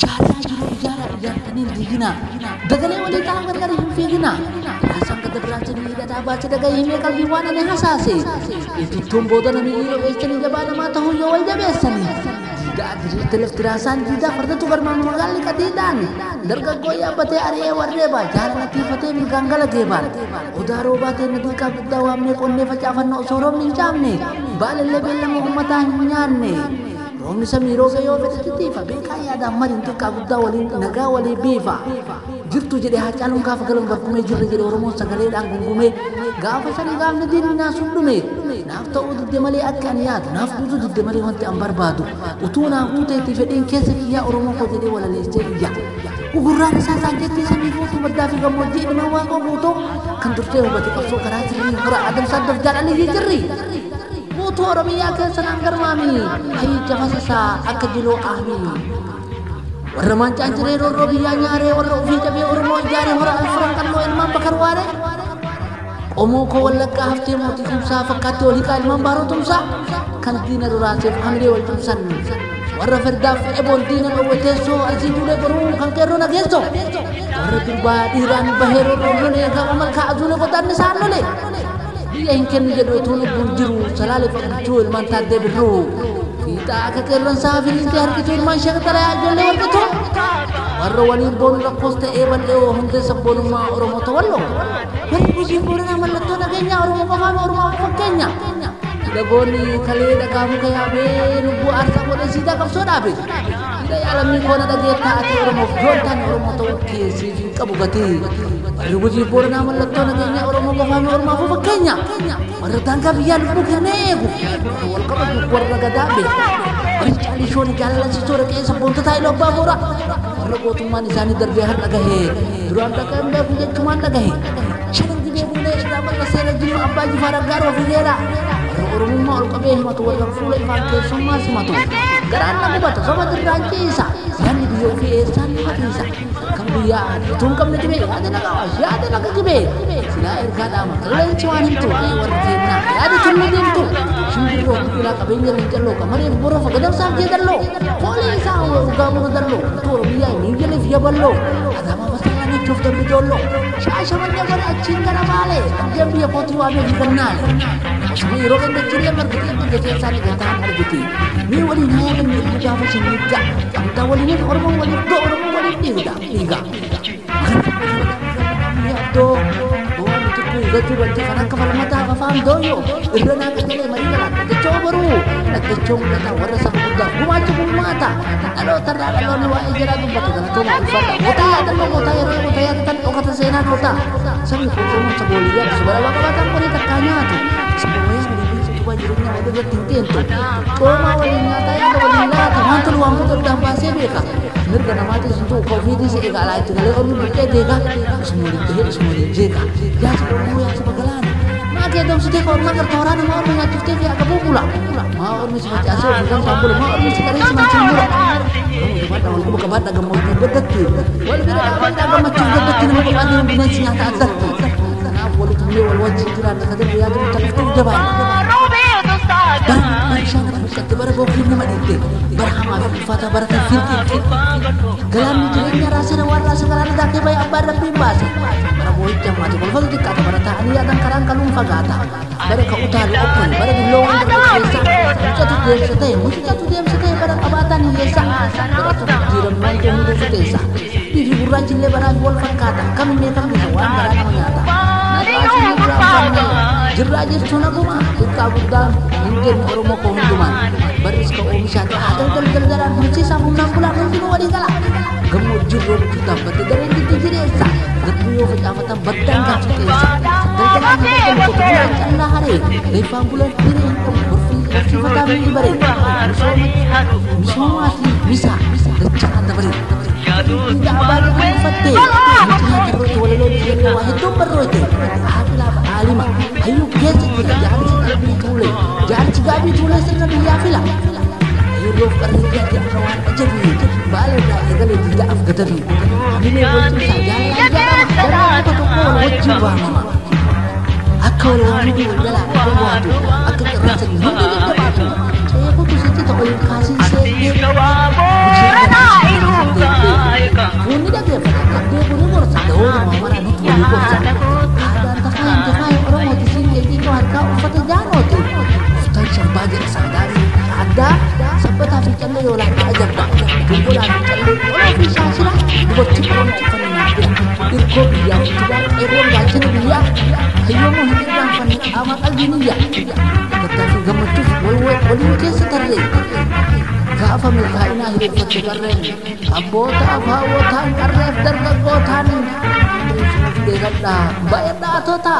Ijaartanii diigina dagalee walii ta'an gargar hin fiigina isaan gada biraatti miidhagaa baachee dagaa himee qalbii waan ani hasaase itittuun booda namni dhiiroo eessanii jabaa namaa ta'uu yoo wal jabeessanii diidaa diriirte lafti raasaan diidaa fardatu garmaan magaalli qadiidhaan dargaggoo yaabbatee ari'ee warreebaa jaalalatiifatee mirgaan galageebaan odaa roobaatee nadiiqaa guddaa waamnee qonnee facaafannoo osoo roobni hin caamne baalallee beellama uummataa hin nyaanne Romni samii roga yoo fedhe tiifa beekaa yaadaan mariin xiqqaa guddaa waliin nagaa walii biifa jirtu jedhee hacaaluun gaafa galan barkumee jirre jedhe Oromoon sagaleedhaan gungume gaafa sanii gaafni diinni naas hundume naaf ta'uu didde malee akka ani yaadu naaf guutuu didde malee wanti an barbaadu utuu naa guuteetti fedhiin keessa kiyyaa Oromoo koo jedhee walaleessee biyya gugurraan isaa saanjeettii samii guutuu baddaa fi gammoojjii dhima waaqoo guutuu kan dursee hubate qabsoo karaa sirrii hora adamsaan daf jaalalii jirri Butuh Oromiyaa keessa naan garmaami hayyi jafasa akka jiloo ahmi warra mancaan jiree roorroo biyyaa nyaaree warra ofii cabee Oromoo ijaaree hora alfuran qalloo ilmaan bakar waare qomoo koo wallaggaa haftee mootii tumsaa fakkaatti olii kaa ilmaan baaroo tumsaa kan diina duraaseef hamilee wal tumsan warra fardaaf eboon diina dhowwe teessoo asii duulee goruu kan qeerroo nageessoo warra durbaa dhiiraan bahee roorroo lolee gama malkaa aduulee qotaan isaan lolee Dia ingin menjadi tuan bunjiru, selalu penjual mantan dia beru. Kita akan keluar sahafin inti hari kita ilman syarikat teraya jole warga tu. Warga wali bon lekos te ewan leo hunde sebelum ma orang mau tawallo. Warga buji pura nama leto nagenya orang mau paham orang mau fakenya. Tidak goni kali ada kamu kayak be nubu arsa boleh sida kau soda be. Tidak alami kau ada geta atau orang mau jontan orang mau tahu kesi kamu gati. Rubuji pura nama leto nagenya orang mau paham orang mau fakenya. Warga tangkap ian bukan nego. Warga kamu warga gadabe. Cari shoni jalan si sore kayak sebelum tetai lomba murah. Warga kau tu manis ani terbehar lagahe. Duran takkan dia punya cuma lagahe. Siapa dia punya sudah berkasih lagi apa di farag garo figera. Orang mau kabeh matu warga fulai fakir semua sematu. Garan lagu batu sama terganjisa. Yani dia fiesa ni hadisa. Kemudian tungkam ni tibe ada nak awas ya ada nak tibe. Sila air kada mak. Lain cuan itu warga na. Ada cuma itu. Sumber roh bila kabenya rinjalo kamari boro fagadam sah dia dallo. Boleh sah uga mo dallo. Tu biya ni jele via ballo. Ada ma masalah ni cuf ter bijollo. Syasha man dia bar achin kana male. Dia biya potru abe dikenal. Ni rogan de chille mar gitu de sani gatan har gitu. Ni wali naya kan ni java sini ga. Kita wali ni orang wali tiga. Ya do. Gatu bantu kana kepala mata apa faham doyo irana kene mari kala kecoh baru kecoh kata warna sa budak gumacu mata alo tarada lo wa ijara tu batu kana to fata mota ya tan o kata sena kota sabi ko mo sa bolia subara baka baka ko ni takanya tu semuanya ni coba jadinya ada bertintin tu ko mawalinya tayo wala ta mantul wa mo to dampa sebe ka निर्गना माते सुतो कॉफी दी से एक आला itu kali orang berke dega semua jeka ya semua yang sebagalan maka dom sudah kau orang kertoran mau orang ngatur tv agak pula mau orang mesti baca asal bukan sambul mau orang mesti kali semacam mula kamu coba tahu aku bukan bata agak mau bedet tu wal bila bata agak macam bedet tu mau bata yang bina senjata adat tu karena boleh tu wal wajib kiran kadang dia tu telefon jawab Masyaallah bukan tebara bokin nama itu berhama fata barata filki galam ni rasa warna sekarang dah ke bayar barang bebas para boy jam maju kalau kita kata barata ani akan karang kalung fagata bare ka utal open bare di long jatuh dia setai barang abatan desa diram mai ke muda desa di hiburan cile barang gol fagata kami kami kawan barang menyata Jerajir cuna kuma kita budam mungkin orang mau hunduman baris ke wisata ada jalan kunci sambung pulang mungkin wadi kala gemuk juro kita berdedaran di desa gepuyo kecamatan bedang kan desa dan jangan hari lempang bulan kiri berfungsi kata di bari semua bisa jangan terberi tidak bagi fatih mungkin terus walau di wahid tu perlu itu alima ayo biasa kita jangan cigabi tulis dengan dia fila ayo lo kerja dia kawan aja ni balik dah kali tidak afgatari ini boleh saja jangan tu kau wajib mama aku lagi dalam buat aku terasa mungkin dia batu saya pun tu saja tak boleh kasih saya Jaanoti. Uftan sambaaje saadaan adda sabbata fi callee yoo laata ajabba. Dungulaa fi callee olaa fi shaashira dubartii qomoo uffannaa jira. Irkoo biyyaa utubaa qeerroon gaachana biyyaa hayyoomuu hin irraanfanne qaama qalbiiniyya. Gattaa fi gammachuuf waliin keessa tarree. Gaafa milkaa'inaa hiriirfatu garreen abbootaaf hawwotaan qarreef dargaggootaan beekadhaa baay'ee dhaatota.